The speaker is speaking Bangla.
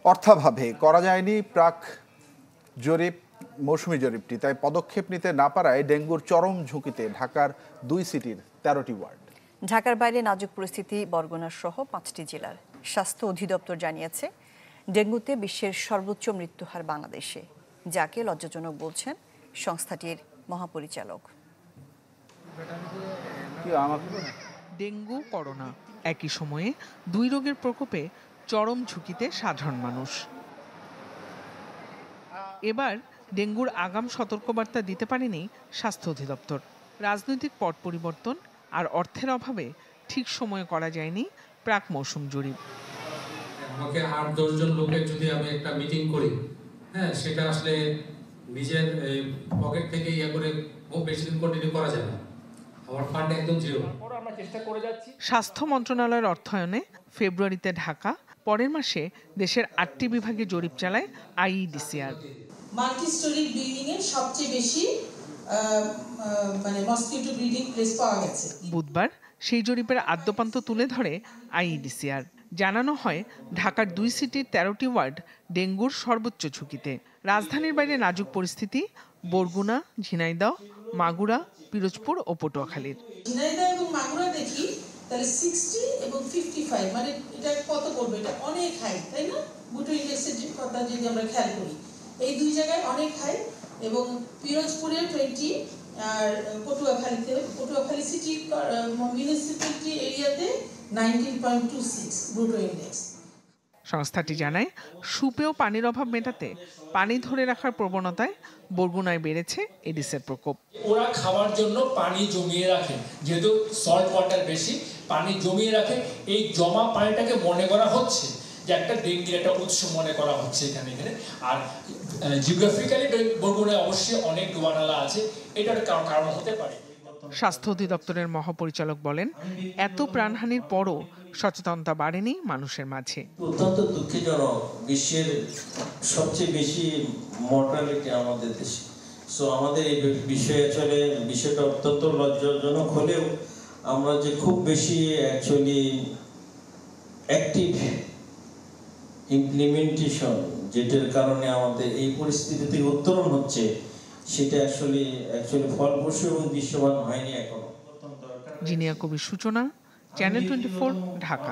অর্থাভাবে করা যায়নি প্রাক জরিপ মৌসুমি জরিপটি, তাই পদক্ষেপ নিতে না পারায় ডেঙ্গুর চরম ঝুঁকিতে ঢাকার 2 সিটির 13টি ওয়ার্ড। ঢাকার বাইরে নাজুক পরিস্থিতি বরগুনা সহ 5টি জেলার। স্বাস্থ্য অধিদপ্তর জানিয়েছে, ডেঙ্গুতে বিশ্বের সর্বোচ্চ মৃত্যুহার বাংলাদেশে, যাকে লজ্জাজনক বলছেন সংস্থাটির মহাপরিচালক। ডেঙ্গু, করোনা একই সময়ে 2 রোগের প্রকোপে চরম ঝুঁকিতে সাধারণ মানুষ। এবার ডেঙ্গুর আগাম সতর্কবার্তা দিতে পারেনি স্বাস্থ্য অধিদপ্তর। রাজনৈতিক পট পরিবর্তন আর অর্থের অভাবে ঠিক সময়ে করা যায়নি প্রাক মৌসুম জরিপ। আমাকে 8-10 জন লোকের যদি আমি একটা মিটিং করি, হ্যাঁ, সেটা আসলে নিজের পকেট থেকে করে খুব বেশি দিন কন্টিনিউ করা যাবে না। আমার ফান্ড একদম জিরো। আমরা চেষ্টা করে যাচ্ছি। স্বাস্থ্য মন্ত্রণালয়ের অর্থায়নে ফেব্রুয়ারিতে ঢাকা, পরের মাসে দেশের 8টি বিভাগে জরিপ চালায় আইইডিসিআর। মাল্টি স্টোরি বিল্ডিং এর সবচেয়ে বেশি মসকিউটো ব্রিডিং প্লেস পাওয়া গেছে। বুধবার সেই জরিপের আদ্যপান্ত তুলে ধরে আইইডিসিআর। জানানো হয়, ঢাকার 2 সিটির 13টি ওয়ার্ড ডেঙ্গুর সর্বোচ্চ ঝুঁকিতে। রাজধানীর বাইরে নাজুক পরিস্থিতি বরগুনা, ঝিনাইদহ, মাগুরা, পিরোজপুর ও পটুয়াখালীর। ঝিনাইদহ এবং মাগুরা দেখি তাহলে 60 এবং 55, মানে এটা কত করবে? এটা অনেক হাই, তাই না? বুটো ইন্ডেক্সের কথা যদি আমরা খেয়াল করি, এই 2 জায়গায় অনেক হাই। এবং পিরোজপুরে 20 আর পটুয়াখালী সিটি মিউনিসিপ্যালিটি এরিয়াতে 19.26 বুটো ইন্ডেক্স। সংস্থাটি জানায়, সুপেয় পানির অভাব মেটাতে পানি ধরে রাখার প্রবণতায় বরগুনায় বেড়েছে এডিসের প্রকোপ। ওরা খাওয়ার জন্য পানি জমিয়ে রাখে, যেহেতু সল্ট ওয়াটার বেশি, পানি জমিয়ে রাখে। এই জমা পানিটাকে মনে করা হচ্ছে যে একটা ডেঙ্গির একটা উৎস মনে করা হচ্ছে এখানে। আর জিওগ্রাফিক্যালি বরগুনায় অবশ্যই অনেক ডোবানালা আছে, এটার কারণ হতে পারে। স্বাস্থ্য অধিদপ্তরের মহাপরিচালক বলেন, এত প্রাণহানির পরও সচেতনতা বাড়েনি মানুষের মাঝে। অত্যন্ত দুঃখজনক, বিশ্বের সবচেয়ে বেশি মর্টালিটি আমাদের দেশে। সো আমাদের এই বিষয়ে আসলে বিষয়টা অত্যন্ত লজ্জাজনক হলেও আমরা যে খুব বেশি অ্যাকচুয়ালি অ্যাক্টিভ ইমপ্লিমেন্টেশন, যেটার কারণে আমাদের এই পরিস্থিতি থেকে উত্তরণ হচ্ছে, সেটা আসলে ফলপ্রসূ এবং দৃশ্যমান হয়নি এখনো। জিনিয়া কবির সূচনা, চ্যানেল 24, ঢাকা।